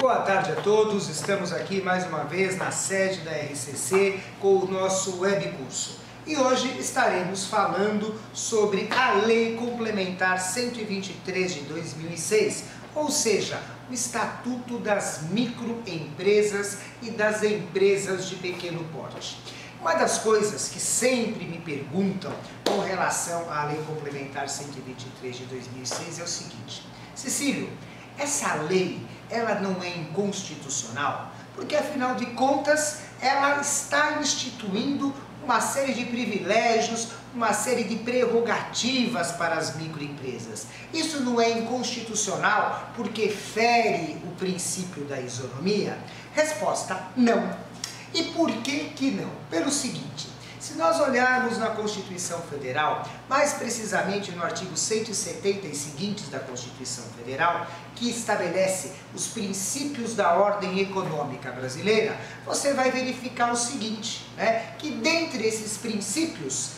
Boa tarde a todos, estamos aqui mais uma vez na sede da RCC com o nosso webcurso. E hoje estaremos falando sobre a Lei Complementar 123 de 2006, ou seja, o Estatuto das Microempresas e das Empresas de Pequeno Porte. Uma das coisas que sempre me perguntam com relação à Lei Complementar 123 de 2006 é o seguinte: Cecílio, essa lei, ela não é inconstitucional? Porque, afinal de contas, ela está instituindo uma série de privilégios, uma série de prerrogativas para as microempresas. Isso não é inconstitucional porque fere o princípio da isonomia? Resposta: não. E por que não? Pelo seguinte: se nós olharmos na Constituição Federal, mais precisamente no artigo 170 e seguintes da Constituição Federal, que estabelece os princípios da ordem econômica brasileira, você vai verificar o seguinte, que dentre esses princípios,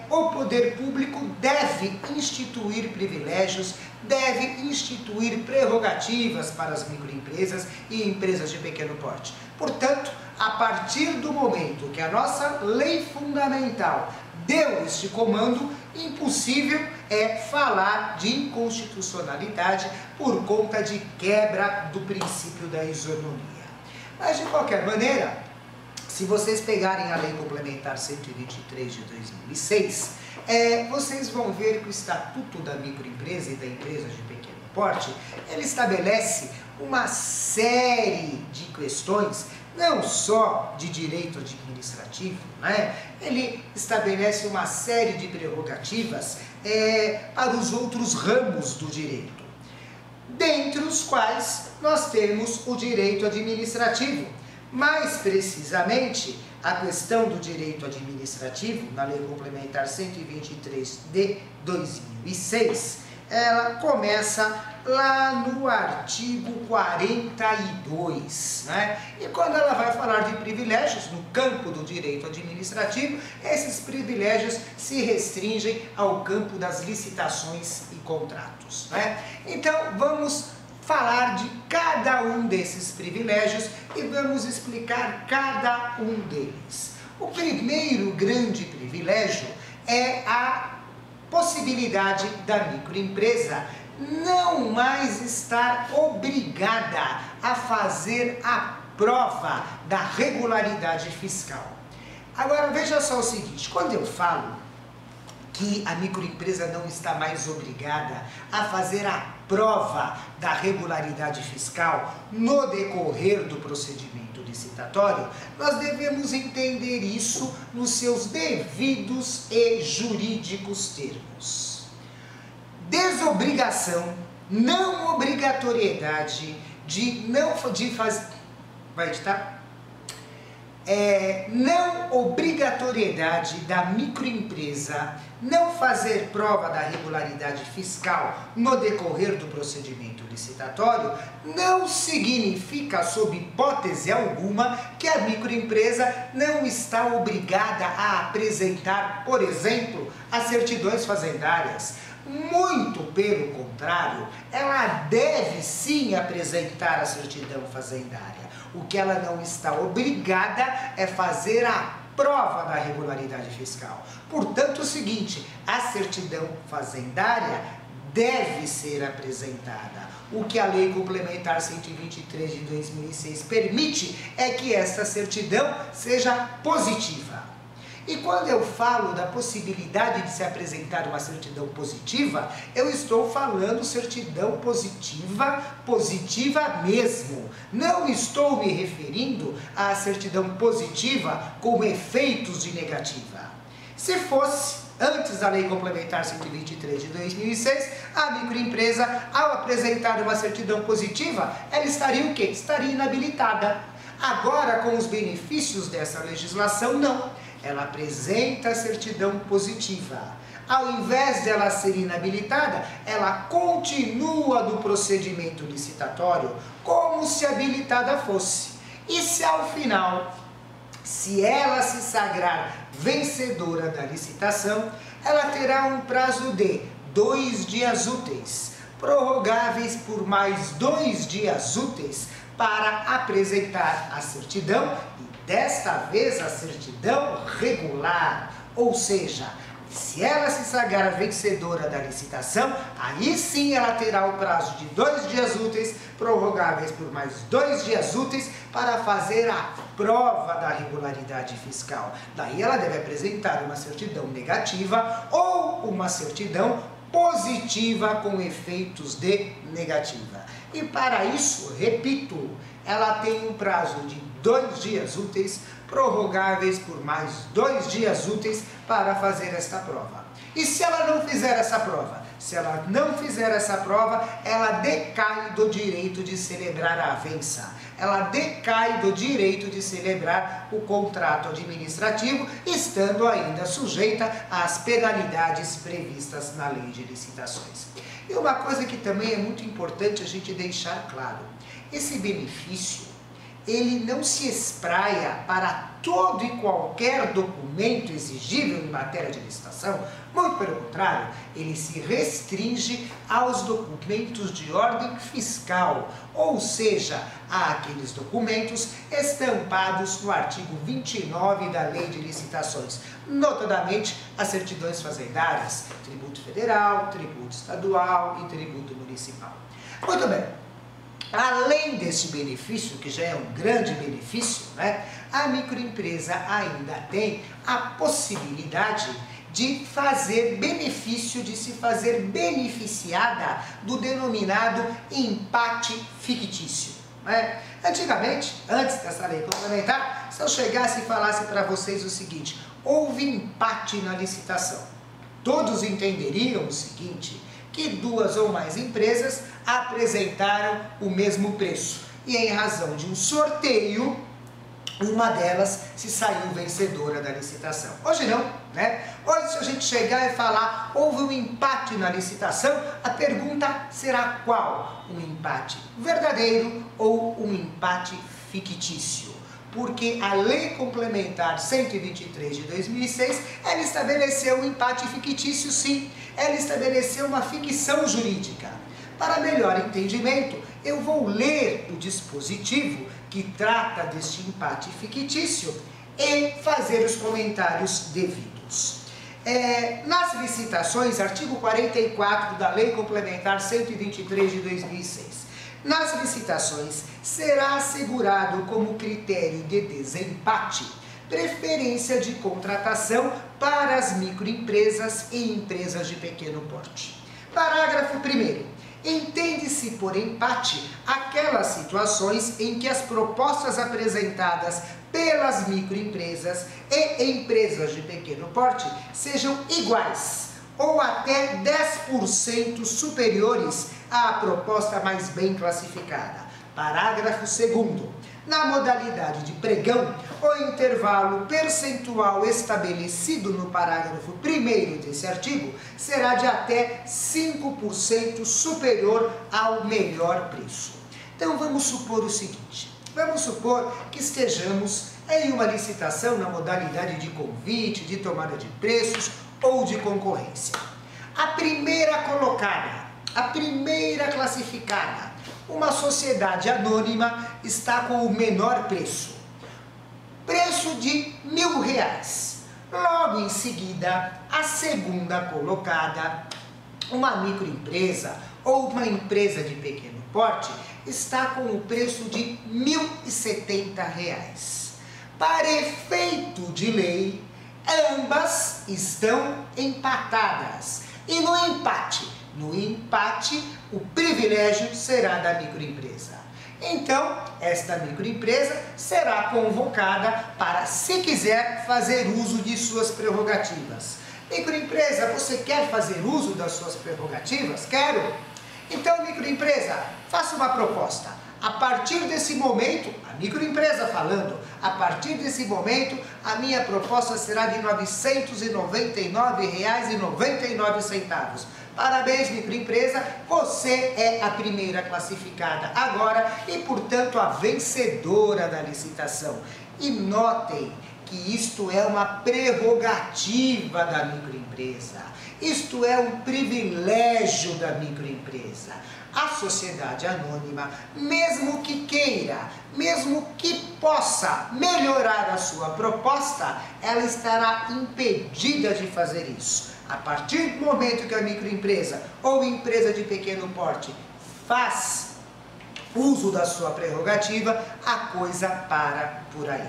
o poder público deve instituir privilégios, deve instituir prerrogativas para as microempresas e empresas de pequeno porte. Portanto, a partir do momento que a nossa lei fundamental deu este comando, impossível é falar de inconstitucionalidade por conta de quebra do princípio da isonomia. Mas, de qualquer maneira, se vocês pegarem a Lei Complementar 123 de 2006, vocês vão ver que o Estatuto da Microempresa e da Empresa de Pequeno Porte, ele estabelece uma série de questões, não só de direito administrativo, ele estabelece uma série de prerrogativas para os outros ramos do direito, dentre os quais nós temos o direito administrativo. Mais precisamente, a questão do direito administrativo, na Lei Complementar 123 de 2006, ela começa lá no artigo 42, E quando ela vai falar de privilégios no campo do direito administrativo, esses privilégios se restringem ao campo das licitações e contratos, Então, vamos falar de cada um desses privilégios e vamos explicar cada um deles. O primeiro grande privilégio é a possibilidade da microempresa não mais estar obrigada a fazer a prova da regularidade fiscal. Agora, veja só o seguinte: quando eu falo que a microempresa não está mais obrigada a fazer a prova da regularidade fiscal no decorrer do procedimento licitatório, nós devemos entender isso nos seus devidos e jurídicos termos. Desobrigação, não obrigatoriedade não obrigatoriedade da microempresa não fazer prova da regularidade fiscal no decorrer do procedimento licitatório não significa, sob hipótese alguma, que a microempresa não está obrigada a apresentar, por exemplo, as certidões fazendárias. Muito pelo contrário, ela deve sim apresentar a certidão fazendária. O que ela não está obrigada é fazer a prova da regularidade fiscal. Portanto, é o seguinte: a certidão fazendária deve ser apresentada. O que a Lei Complementar 123 de 2006 permite é que essa certidão seja positiva. E quando eu falo da possibilidade de se apresentar uma certidão positiva, eu estou falando certidão positiva, positiva mesmo. Não estou me referindo à certidão positiva com efeitos de negativa. Se fosse antes da Lei Complementar 123 de 2006, a microempresa, ao apresentar uma certidão positiva, ela estaria o quê? Estaria inabilitada. Agora, com os benefícios dessa legislação, não. Ela apresenta a certidão positiva. Ao invés dela ser inabilitada, ela continua do procedimento licitatório como se habilitada fosse. E se ao final, se ela se sagrar vencedora da licitação, ela terá um prazo de 2 dias úteis prorrogáveis por mais 2 dias úteis para apresentar a certidão e desta vez a certidão regular, ou seja, se ela se sagrar vencedora da licitação, aí sim ela terá o prazo de 2 dias úteis, prorrogáveis por mais 2 dias úteis, para fazer a prova da regularidade fiscal. Daí ela deve apresentar uma certidão negativa ou uma certidão positiva com efeitos de negativa. E para isso, repito, ela tem um prazo de 2 dias úteis, prorrogáveis por mais 2 dias úteis para fazer esta prova. E se ela não fizer essa prova? Se ela não fizer essa prova, ela decai do direito de celebrar a avença. Ela decai do direito de celebrar o contrato administrativo, estando ainda sujeita às penalidades previstas na lei de licitações. E uma coisa que também é muito importante a gente deixar claro, esse benefício, ele não se espraia para todo e qualquer documento exigível em matéria de licitação, muito pelo contrário, ele se restringe aos documentos de ordem fiscal, ou seja, àqueles documentos estampados no artigo 29 da Lei de Licitações, notadamente as certidões fazendárias, tributo federal, tributo estadual e tributo municipal. Muito bem. Além desse benefício, que já é um grande benefício, né, a microempresa ainda tem a possibilidade de fazer benefício, de se fazer beneficiada do denominado empate fictício. Né? Antigamente, antes dessa lei complementar, se eu chegasse e falasse para vocês o seguinte, houve empate na licitação, todos entenderiam o seguinte, que 2 ou mais empresas apresentaram o mesmo preço. E em razão de um sorteio, uma delas se saiu vencedora da licitação. Hoje não, né? Hoje se a gente chegar e falar, houve um empate na licitação, a pergunta será qual? Um empate verdadeiro ou um empate fictício? Porque a Lei Complementar 123 de 2006, ela estabeleceu um empate fictício, sim. Ela estabeleceu uma ficção jurídica. Para melhor entendimento, eu vou ler o dispositivo que trata deste empate fictício e fazer os comentários devidos. Nas licitações, artigo 44 da Lei Complementar 123 de 2006, nas licitações será assegurado como critério de desempate preferência de contratação para as microempresas e empresas de pequeno porte. Parágrafo 1º. Entende-se por empate aquelas situações em que as propostas apresentadas pelas microempresas e empresas de pequeno porte sejam iguais ou até 10% superiores à proposta mais bem classificada. Parágrafo 2º. Na modalidade de pregão, o intervalo percentual estabelecido no parágrafo 1º desse artigo será de até 5% superior ao melhor preço. Então vamos supor o seguinte, vamos supor que estejamos em uma licitação na modalidade de convite, de tomada de preços ou de concorrência. A primeira colocada, a primeira classificada, uma sociedade anônima está com o menor preço. Preço de R$1.000. Logo em seguida, a segunda colocada, uma microempresa ou uma empresa de pequeno porte, está com o preço de R$1.070. Para efeito de lei, ambas estão empatadas. E no empate, o privilégio será da microempresa. Então, esta microempresa será convocada para, se quiser, fazer uso de suas prerrogativas. Microempresa, você quer fazer uso das suas prerrogativas? Quero! Então, microempresa, faça uma proposta. A partir desse momento, a microempresa falando, a partir desse momento, a minha proposta será de R$ 999,99. Parabéns, microempresa, você é a primeira classificada agora e, portanto, a vencedora da licitação. E notem que isto é uma prerrogativa da microempresa. Isto é um privilégio da microempresa. A sociedade anônima, mesmo que queira, mesmo que possa melhorar a sua proposta, ela estará impedida de fazer isso. A partir do momento que a microempresa ou empresa de pequeno porte faz uso da sua prerrogativa, a coisa para por aí.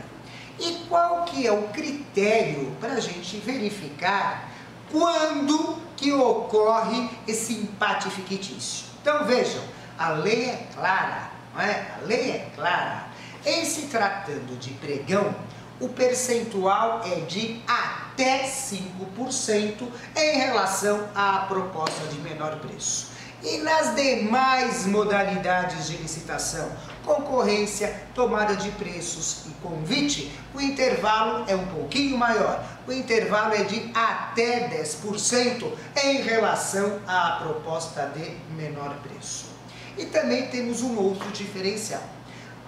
E qual que é o critério para a gente verificar quando que ocorre esse empate fictício? Então vejam, a lei é clara, não é? A lei é clara. Em se tratando de pregão, o percentual é de até 5% em relação à proposta de menor preço. E nas demais modalidades de licitação, concorrência, tomada de preços e convite, o intervalo é um pouquinho maior. O intervalo é de até 10% em relação à proposta de menor preço. E também temos um outro diferencial.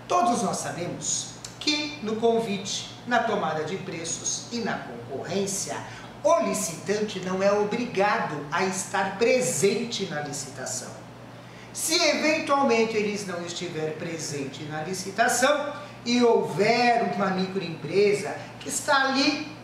Todos nós sabemos que no convite, na tomada de preços e na concorrência, o licitante não é obrigado a estar presente na licitação. Se eventualmente ele não estiver presente na licitação e houver uma microempresa que está ali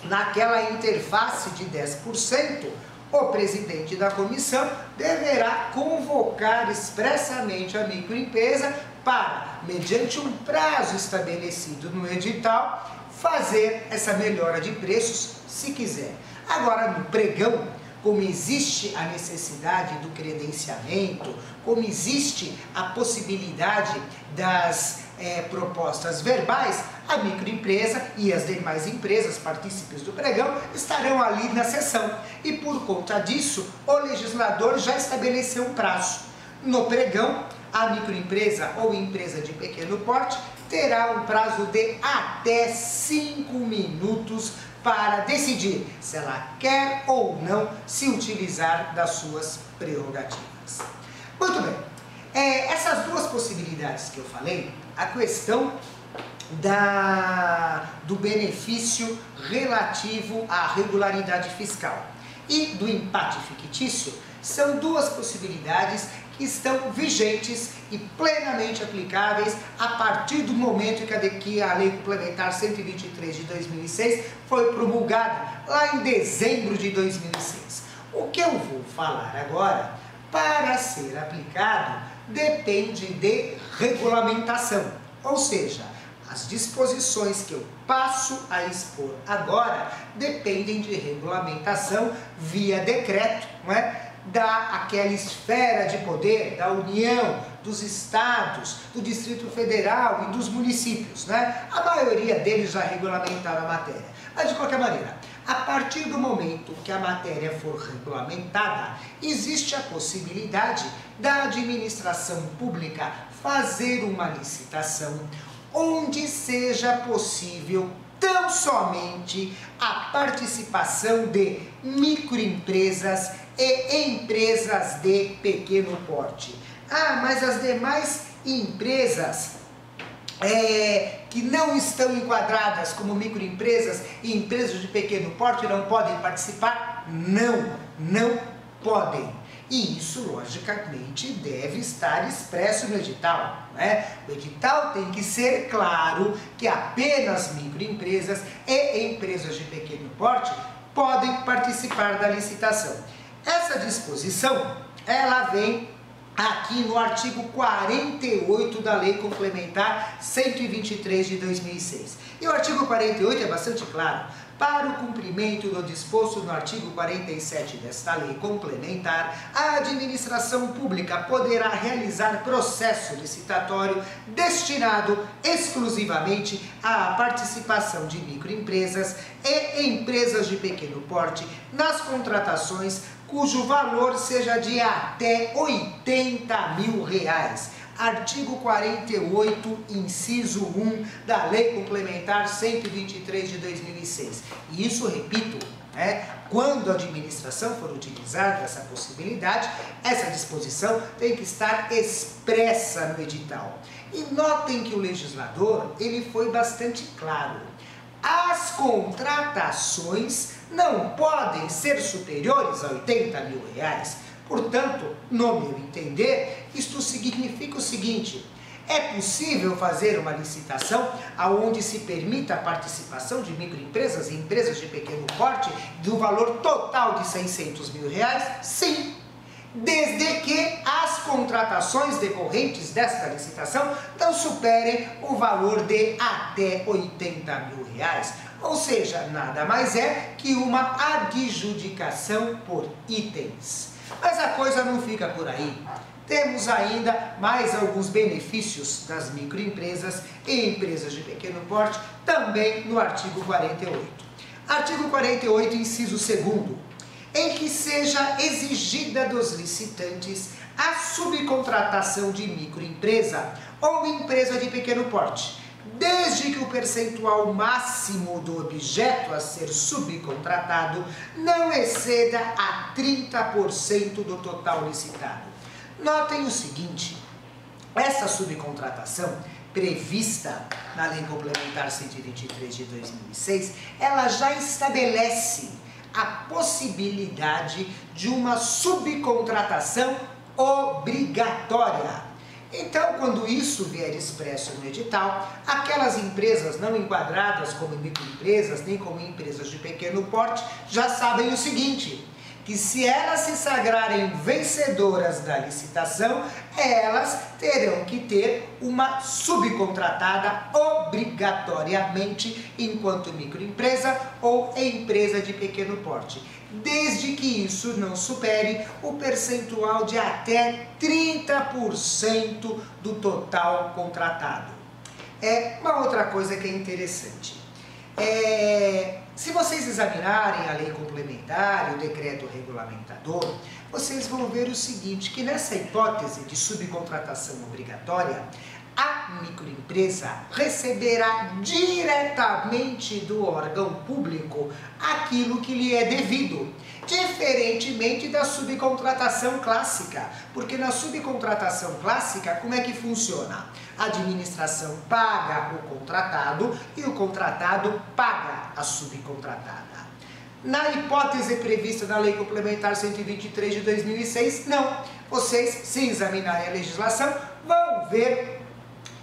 naquela interface de 10%, o presidente da comissão deverá convocar expressamente a microempresa para, mediante um prazo estabelecido no edital, fazer essa melhora de preços, se quiser. Agora, no pregão, como existe a necessidade do credenciamento, como existe a possibilidade das propostas verbais, a microempresa e as demais empresas partícipes do pregão estarão ali na sessão. E por conta disso, o legislador já estabeleceu um prazo. No pregão, a microempresa ou empresa de pequeno porte terá um prazo de até 5 minutos para decidir se ela quer ou não se utilizar das suas prerrogativas. Muito bem, essas duas possibilidades que eu falei, a questão do benefício relativo à regularidade fiscal e do empate fictício, são duas possibilidades que estão vigentes e plenamente aplicáveis a partir do momento que a Lei Complementar 123 de 2006 foi promulgada, lá em dezembro de 2006. O que eu vou falar agora, para ser aplicado, depende de regulamentação, ou seja, as disposições que eu passo a expor agora dependem de regulamentação via decreto, não é? Daquela esfera de poder da União, dos estados, do Distrito Federal e dos municípios, né? A maioria deles já regulamentaram a matéria. Mas, de qualquer maneira, a partir do momento que a matéria for regulamentada, existe a possibilidade da administração pública fazer uma licitação onde seja possível tão somente a participação de microempresas e empresas de pequeno porte. Ah, mas as demais empresas que não estão enquadradas como microempresas e empresas de pequeno porte não podem participar? Não podem. E isso, logicamente, deve estar expresso no edital, né? O edital tem que ser claro que apenas microempresas e empresas de pequeno porte podem participar da licitação. Essa disposição, ela vem aqui no artigo 48 da Lei Complementar 123 de 2006. E o artigo 48 é bastante claro. Para o cumprimento do disposto no artigo 47 desta lei complementar, a administração pública poderá realizar processo licitatório destinado exclusivamente à participação de microempresas e empresas de pequeno porte nas contratações cujo valor seja de até R$80 mil. Artigo 48, inciso 1 da Lei Complementar 123 de 2006. E isso, repito, quando a administração for utilizar essa possibilidade, essa disposição tem que estar expressa no edital. E notem que o legislador, ele foi bastante claro. As contratações não podem ser superiores a R$80 mil. Portanto, no meu entender, isto significa o seguinte: é possível fazer uma licitação onde se permita a participação de microempresas e empresas de pequeno porte do valor total de R$600 mil? Sim, desde que as contratações decorrentes desta licitação não superem o valor de até R$80 mil. Ou seja, nada mais é que uma adjudicação por itens. Mas a coisa não fica por aí. Temos ainda mais alguns benefícios das microempresas e empresas de pequeno porte, também no artigo 48. Artigo 48, inciso 2º, em que seja exigida dos licitantes a subcontratação de microempresa ou empresa de pequeno porte, desde que o percentual máximo do objeto a ser subcontratado não exceda a 30% do total licitado. Notem o seguinte: essa subcontratação prevista na Lei Complementar 123 de 2006, ela já estabelece a possibilidade de uma subcontratação obrigatória. Então, quando isso vier expresso no edital, aquelas empresas não enquadradas como microempresas, nem como empresas de pequeno porte, já sabem o seguinte: que se elas se sagrarem vencedoras da licitação, elas terão que ter uma subcontratada obrigatoriamente enquanto microempresa ou empresa de pequeno porte, desde que isso não supere o percentual de até 30% do total contratado. Uma outra coisa que é interessante. Se vocês examinarem a lei complementar e o decreto regulamentador, vocês vão ver o seguinte, que nessa hipótese de subcontratação obrigatória, a microempresa receberá diretamente do órgão público aquilo que lhe é devido, diferentemente da subcontratação clássica, porque na subcontratação clássica, como é que funciona? A administração paga o contratado e o contratado paga a subcontratada. Na hipótese prevista na Lei Complementar 123 de 2006, não. Vocês, se examinarem a legislação, vão ver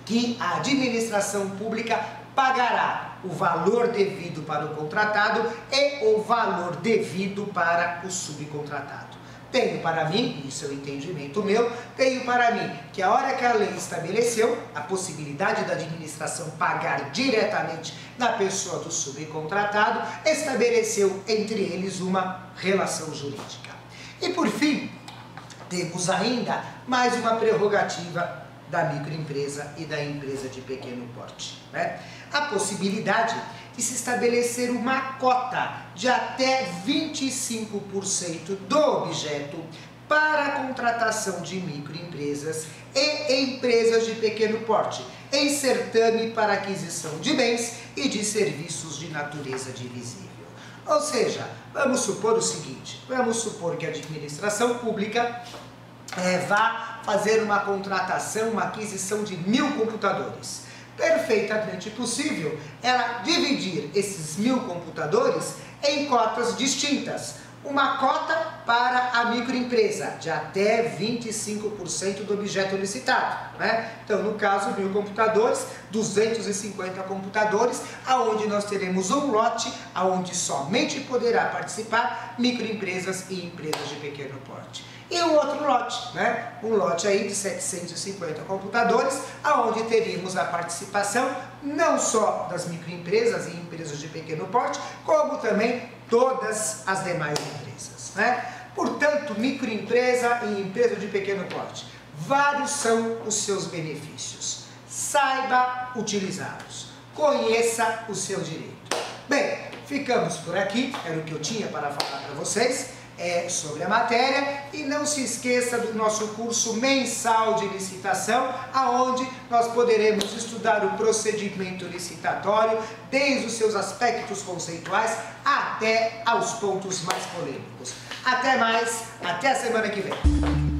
que a administração pública pagará o valor devido para o contratado e o valor devido para o subcontratado. Tenho para mim, isso é o entendimento meu, tenho para mim que a hora que a lei estabeleceu a possibilidade da administração pagar diretamente na pessoa do subcontratado, estabeleceu entre eles uma relação jurídica. E por fim, temos ainda mais uma prerrogativa da microempresa e da empresa de pequeno porte, né? A possibilidade de se estabelecer uma cota de até 25% do objeto para a contratação de microempresas e empresas de pequeno porte em certame para aquisição de bens e de serviços de natureza divisível. Ou seja, vamos supor o seguinte, vamos supor que a administração pública vá fazer uma contratação, uma aquisição de 1000 computadores. Perfeitamente possível ela dividir esses 1000 computadores em cotas distintas. Uma cota para a microempresa, de até 25% do objeto licitado, né? Então, no caso, 1000 computadores, 250 computadores, aonde nós teremos um lote, aonde somente poderá participar microempresas e empresas de pequeno porte. E um outro lote, né? Um lote aí de 750 computadores, aonde teríamos a participação não só das microempresas e empresas de pequeno porte, como também todas as demais empresas, né? Portanto, microempresa e empresa de pequeno porte, vários são os seus benefícios. Saiba utilizá-los, conheça o seu direito. Bem, ficamos por aqui, era o que eu tinha para falar para vocês sobre a matéria, e não se esqueça do nosso curso mensal de licitação, aonde nós poderemos estudar o procedimento licitatório, desde os seus aspectos conceituais até aos pontos mais polêmicos. Até mais, até a semana que vem.